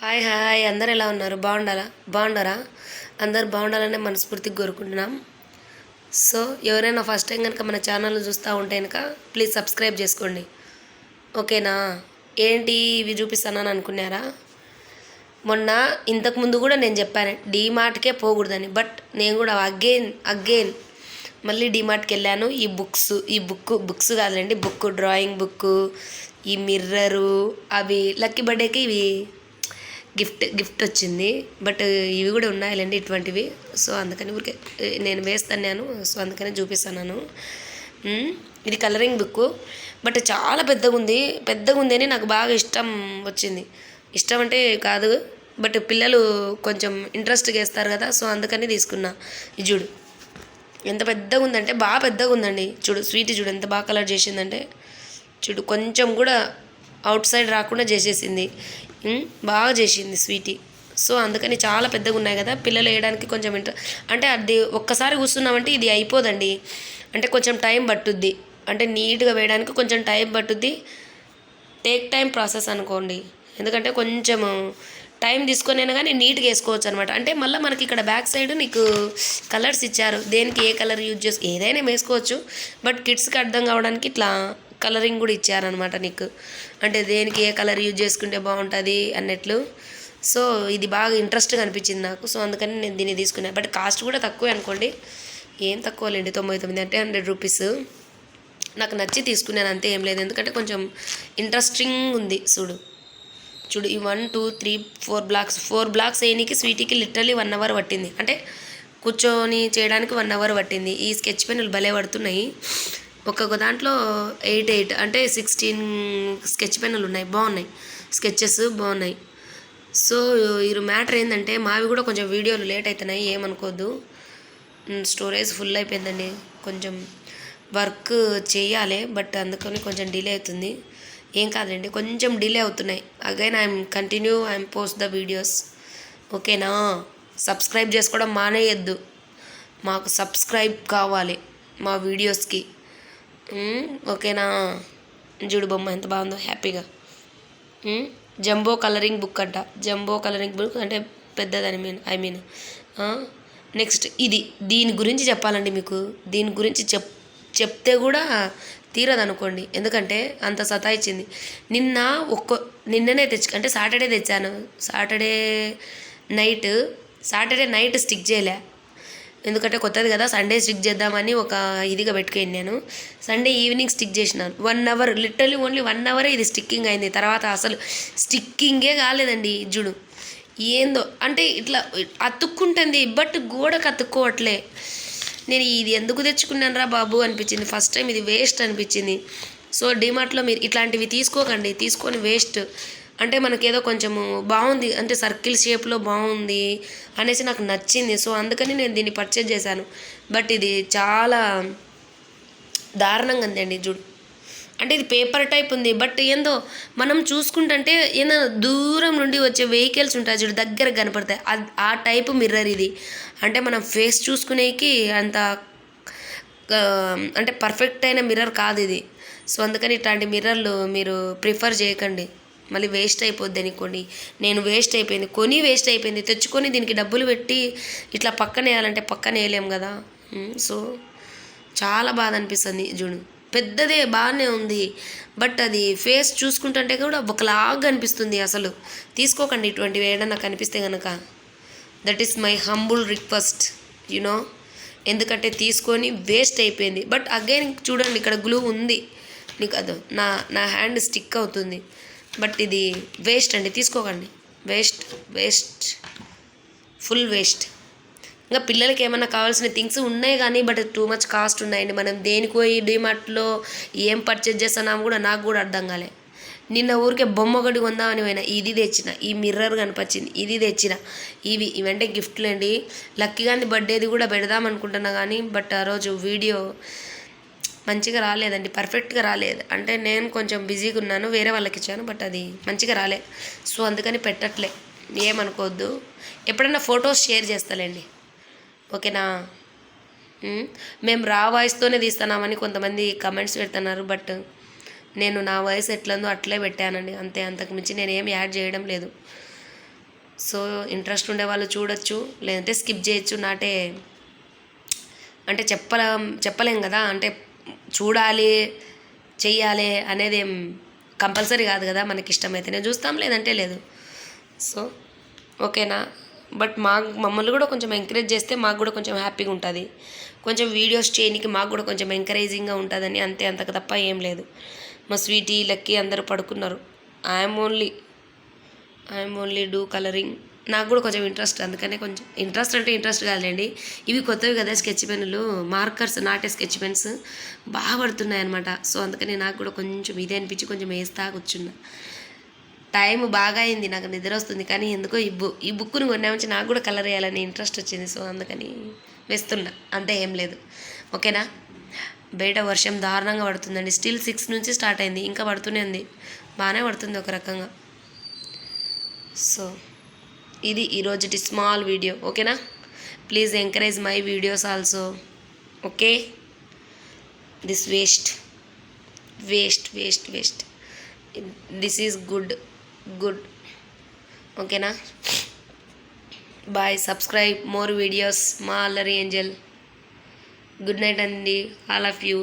Hi hi అందరు ఎలా ఉన్నారు? బాగుండారా? అందరు బాగుండాలనే మనస్ఫూర్తిగా కోరుకుంటున్నాం. సో ఎవరైనా ఫస్ట్ టైం కనుక మన ఛానల్ చూస్తూ ఉంటే కనుక ప్లీజ్ సబ్స్క్రైబ్ చేసుకోండి. ఓకేనా? ఏంటి ఇవి చూపిస్తానని అనుకున్నారా? మొన్న ఇంతకుముందు కూడా నేను చెప్పాను డీమార్ట్కే పోకూడదని. బట్ నేను కూడా అగైన్ మళ్ళీ డీమార్ట్కి వెళ్ళాను. ఈ బుక్స్ కాదులేండి, డ్రాయింగ్ బుక్, ఈ మిర్రరు, అవి లక్కీ బర్త్డేకి ఇవి గిఫ్ట్ వచ్చింది. బట్ ఇవి కూడా ఉన్నాయిలేండి ఇటువంటివి. సో అందుకని ఊరికే నేను వేస్తాను. సో అందుకని చూపిస్తాను. ఇది కలరింగ్ బుక్. బట్ చాలా పెద్దగా ఉంది అని నాకు బాగా వచ్చింది. ఇష్టం అంటే కాదు, బట్ పిల్లలు కొంచెం ఇంట్రెస్ట్గా వేస్తారు కదా, సో అందుకని తీసుకున్నా. ఇది చూడు ఎంత పెద్దగా ఉందంటే, బాగా పెద్దగా ఉందండి. చూడు స్వీట్ చూడు ఎంత బాగా కలర్ చేసిందంటే, చూడు కొంచెం కూడా అవుట్ సైడ్ రాకుండా చేసేసింది. బాగా చేసింది స్వీటీ. సో అందుకని చాలా పెద్దగా ఉన్నాయి కదా, పిల్లలు వేయడానికి కొంచెం అంటే అది ఒక్కసారి కూర్చున్నామంటే ఇది అయిపోదండి. అంటే కొంచెం టైం పట్టుద్ది, అంటే నీట్గా వేయడానికి కొంచెం టైం పట్టుద్ది. టేక్ టైం ప్రాసెస్ అనుకోండి. ఎందుకంటే కొంచెం టైం తీసుకొనైనా కానీ నీట్గా వేసుకోవచ్చు అనమాట. అంటే మళ్ళీ మనకి ఇక్కడ బ్యాక్ సైడ్ నీకు కలర్స్ ఇచ్చారు, దేనికి ఏ కలర్ యూజ్ చేసి ఏదైనా వేసుకోవచ్చు. బట్ కిడ్స్కి అర్థం కావడానికి ఇట్లా కలరింగ్ కూడా ఇచ్చారనమాట నీకు, అంటే దేనికి ఏ కలర్ యూజ్ చేసుకుంటే బాగుంటుంది అన్నట్లు. సో ఇది బాగా ఇంట్రెస్ట్గా అనిపించింది నాకు. సో అందుకని నేను దీన్ని తీసుకున్నాను. బట్ కాస్ట్ కూడా తక్కువే అనుకోండి, ఏం తక్కువలేండి, 99 అంటే 100 రూపీస్. నాకు నచ్చి తీసుకున్నాను అంతే, ఏం లేదు. ఎందుకంటే కొంచెం ఇంట్రెస్టింగ్ ఉంది. చూడు ఈ 1 2 3 4 బ్లాక్స్ వేయడానికి స్వీటీకి లిటరలీ 1 అవర్ పట్టింది. అంటే కూర్చొని చేయడానికి 1 అవర్ పట్టింది. ఈ స్కెచ్ పెన్నులు భలే పడుతున్నాయి. ఒక్కొక్క దాంట్లో 8 అంటే 16 స్కెచ్ పెన్నులు ఉన్నాయి, బాగున్నాయి, స్కెచెస్ బాగున్నాయి. సో ఈ మ్యాటర్ ఏంటంటే మావి కూడా కొంచెం వీడియోలు లేట్ అవుతున్నాయి, ఏమనుకోద్దు. స్టోరేజ్ ఫుల్ అయిపోయిందండి, కొంచెం వర్క్ చేయాలి, బట్ అందుకని కొంచెం డిలే అవుతుంది. ఏం కాదండి, కొంచెం డిలే అవుతున్నాయి. Again I'm post the videos. ఓకేనా? సబ్స్క్రైబ్ చేసుకోవడం మానేయద్దు, మాకు సబ్స్క్రైబ్ కావాలి మా వీడియోస్కి. ఓకేనా? చూడు బొమ్మ ఎంత బాగుందో, హ్యాపీగా. జంబో కలరింగ్ బుక్ అంట. జంబో కలరింగ్ బుక్ అంటే పెద్దదని ఐ మీన్. నెక్స్ట్ దీని గురించి చెప్పాలండి మీకు. దీని గురించి చెప్తే కూడా తీరదనుకోండి, ఎందుకంటే అంత సతాయిచ్చింది. నిన్ననే అంటే సాటర్డే తెచ్చాను. సాటర్డే నైట్ స్టిక్ చేయలే, ఎందుకంటే కొత్తది కదా, సండే స్టిక్ చేద్దామని ఒక ఇదిగా పెట్టుకుని నేను సండే ఈవినింగ్ స్టిక్ చేసినాను. 1 అవర్, లిటరలీ ఓన్లీ 1 అవరే ఇది స్టిక్కింగ్ అయింది. తర్వాత అసలు స్టిక్కింగే కాలేదండి. చూడు ఏందో, అంటే ఇట్లా అతుక్కుంటుంది, బట్ గోడకు అతుక్కోవట్లే. నేను ఇది ఎందుకు తెచ్చుకున్నాను రా బాబు అనిపించింది. ఫస్ట్ టైం ఇది వేస్ట్ అనిపించింది. సో డీమార్ట్లో మీరు ఇట్లాంటివి తీసుకోకండి, తీసుకొని వేస్ట్. అంటే మనకేదో కొంచెము బాగుంది, అంటే సర్కిల్ షేప్లో బాగుంది అనేసి నాకు నచ్చింది. సో అందుకని నేను దీన్ని పర్చేజ్ చేశాను. బట్ ఇది చాలా దారుణంగా ఉందండి. చూడు, అంటే ఇది పేపర్ టైప్ ఉంది, బట్ ఏందో మనం చూసుకుంటుంటే ఏదో దూరం నుండి వచ్చే వెహికల్స్ ఉంటాయి చూడు, దగ్గర కనపడతాయి. ఆ టైపు మిర్రర్ ఇది. అంటే మనం ఫేస్ చూసుకునేకి అంత అంటే పర్ఫెక్ట్ అయిన మిర్రర్ కాదు ఇది. సో అందుకని ఇట్లాంటి మిర్రర్లు మీరు ప్రిఫర్ చేయకండి, మళ్ళీ వేస్ట్ అయిపోద్ది అనుకోండి. నేను వేస్ట్ అయిపోయింది, తెచ్చుకొని దీనికి డబ్బులు పెట్టి ఇట్లా పక్కన వేయాలంటే పక్కన వేయలేం కదా. సో చాలా బాధ అనిపిస్తుంది. చూడు పెద్దదే బాగానే ఉంది, బట్ అది ఫేస్ చూసుకుంటుంటే కూడా ఒకలాగా అనిపిస్తుంది. అసలు తీసుకోకండి ఇటువంటివి ఏదైనా కనిపిస్తే కనుక. That is my humble request, you know. ఎందుకంటే తీసుకొని వేస్ట్ అయిపోయింది. బట్ అగైన్ చూడండి, ఇక్కడ గ్లూ ఉంది, నీకు అది నా హ్యాండ్ స్టిక్ అవుతుంది. బట్ ఇది వేస్ట్ అండి, తీసుకోకండి. Waste full waste. ఇంకా పిల్లలకి ఏమైనా కావాల్సిన థింగ్స్ ఉన్నాయి కానీ, బట్ టూ మచ్ కాస్ట్ ఉన్నాయండి. మనం దేనికి పోయి డీమార్ట్లో ఏం పర్చేజ్ చేస్తున్నాము కూడా నాకు కూడా అర్థం కాలే. నిన్న ఊరికే బొమ్మ ఒకటి కొందామని పోయినా, ఇది తెచ్చిన, ఈ మిర్రర్ కనిపించింది, ఇది తెచ్చిన. ఇవంటే గిఫ్ట్లు అండి. లక్కీ గాంధీ బర్త్డేది కూడా పెడదాం అనుకుంటున్నా కానీ, బట్ ఆ రోజు వీడియో మంచిగా రాలేదండి, పర్ఫెక్ట్గా రాలేదు. అంటే నేను కొంచెం బిజీగా ఉన్నాను, వేరే వాళ్ళకి ఇచ్చాను, బట్ అది మంచిగా రాలే. సో అందుకని పెట్టట్లే, ఏమనుకోవద్దు. ఎప్పుడైనా ఫొటోస్ షేర్ చేస్తాలేండి, ఓకేనా? మేము రా వాయిస్తోనే తీస్తున్నామని కొంతమంది కమెంట్స్ పెడుతున్నారు, బట్ నేను నా వాయిస్ ఎట్లందో అట్లే పెట్టానండి, అంతే. అంతకుమించి నేనేం యాడ్ చేయడం లేదు. సో ఇంట్రెస్ట్ ఉండే వాళ్ళు చూడొచ్చు, లేదంటే స్కిప్ చేయొచ్చు. అంటే చెప్పలేం కదా, అంటే చూడాలి చెయ్యాలి అనేది ఏం కంపల్సరీ కాదు కదా, మనకి ఇష్టమైతేనే చూస్తాం లేదంటే లేదు. సో ఓకేనా. బట్ మమ్మల్ని కూడా కొంచెం ఎంకరేజ్ చేస్తే మాకు కూడా కొంచెం హ్యాపీగా ఉంటుంది, కొంచెం వీడియోస్ చేయడానికి మాకు కూడా కొంచెం ఎంకరేజింగ్గా ఉంటుందని, అంతకు తప్ప ఏం లేదు. మా స్వీటీ లక్కీ అందరూ పడుకున్నారు. I'm only do colouring. నాకు కూడా కొంచెం ఇంట్రెస్ట్, అందుకనే కొంచెం ఇంట్రెస్ట్ కాదులేండి, ఇవి కొత్తవి కదా స్కెచ్ పెన్నులు, మార్కర్స్ నాటే స్కెచ్ పెన్స్ బాగా పడుతున్నాయి అనమాట. సో అందుకని నాకు కూడా కొంచెం ఇదే అనిపించి కొంచెం వేస్తా కూర్చున్నా. టైం బాగా అయింది, నాకు నిద్ర వస్తుంది, కానీ ఎందుకో ఈ బుక్ను కొన్నామంచి నాకు కూడా కలర్ వేయాలని ఇంట్రెస్ట్ వచ్చింది. సో అందుకని వేస్తున్నా, అంతే, ఏం లేదు. ఓకేనా. బయట వర్షం దారుణంగా పడుతుందండి. స్టిల్ 6 నుంచి స్టార్ట్ అయింది, ఇంకా పడుతూనే ఉంది, బాగానే పడుతుంది ఒక రకంగా. సో ఇది ఈరోజుటి స్మాల్ వీడియో. ఓకేనా. Please encourage my videos also. Okay. This waste this is good. ఓకేనా. బాయ్. Subscribe more videos. మా అల్లరి ఏంజల్. గుడ్ నైట్ అండి ఆల్ ఆఫ్ యూ.